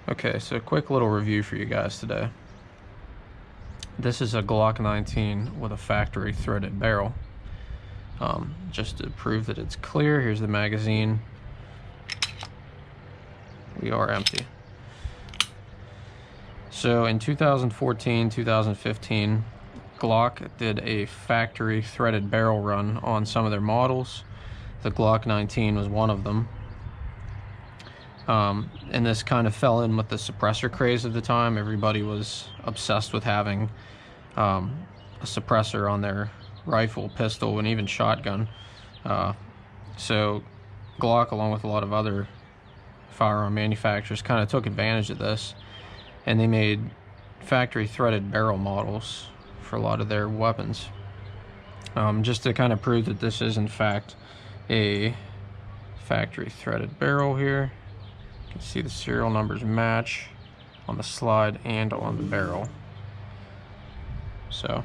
Okay, so a quick little review for you guys today. This is a Glock 19 with a factory threaded barrel. Just to prove that it's clear, here's the magazine. We are empty. So in 2014, 2015, Glock did a factory threaded barrel run on some of their models. The Glock 19 was one of them. And this kind of fell in with the suppressor craze of the time. Everybody was obsessed with having a suppressor on their rifle, pistol, and even shotgun. So Glock, along with a lot of other firearm manufacturers, kind of took advantage of this, and they made factory threaded barrel models for a lot of their weapons, just to kind of prove that this is in fact a factory threaded barrel. Here you can see the serial numbers match on the slide and on the barrel. So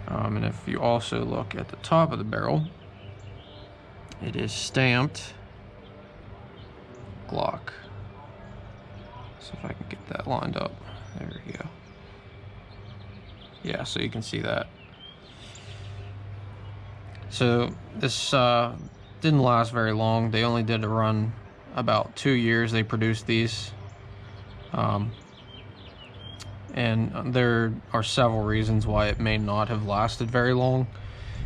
and if you also look at the top of the barrel, it is stamped Glock. So if I can get that lined up, there we go. Yeah, so you can see that. So this didn't last very long. They only did a run about 2 years. They produced these, and there are several reasons why it may not have lasted very long,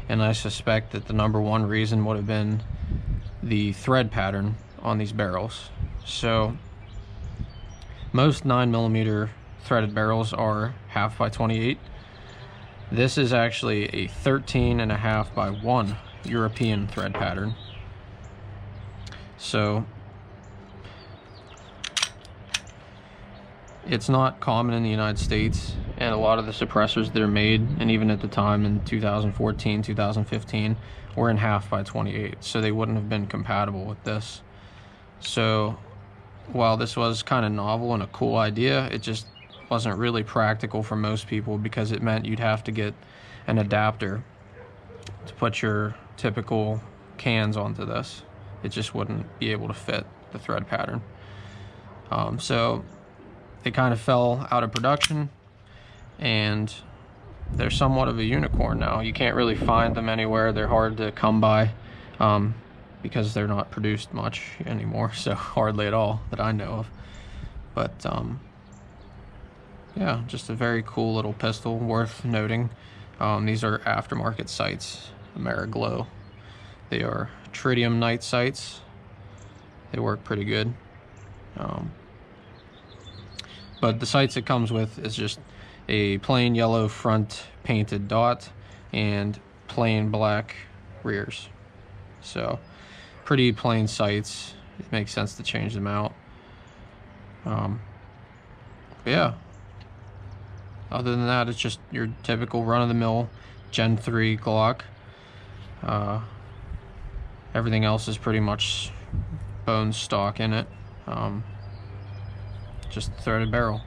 and I suspect that the number one reason would have been the thread pattern on these barrels. So most 9mm threaded barrels are 1/2 by 28. This is actually a 13.5 by 1 European thread pattern. So it's not common in the United States, and a lot of the suppressors that are made, and even at the time in 2014, 2015, were in 1/2 by 28, so they wouldn't have been compatible with this. So while this was kind of novel and a cool idea, it just wasn't really practical for most people, because it meant you'd have to get an adapter to put your typical cans onto this. It just wouldn't be able to fit the thread pattern. So they kind of fell out of production, and they're somewhat of a unicorn now. You can't really find them anywhere. They're hard to come by, because they're not produced much anymore, so hardly at all that I know of. But yeah, just a very cool little pistol, worth noting. These are aftermarket sights, Ameriglow. They are tritium night sights. They work pretty good. But the sights it comes with is just a plain yellow front painted dot and plain black rears. So pretty plain sights. It makes sense to change them out. Yeah, other than that, it's just your typical run-of-the-mill Gen 3 Glock. Everything else is pretty much bone stock in it. Just threaded barrel.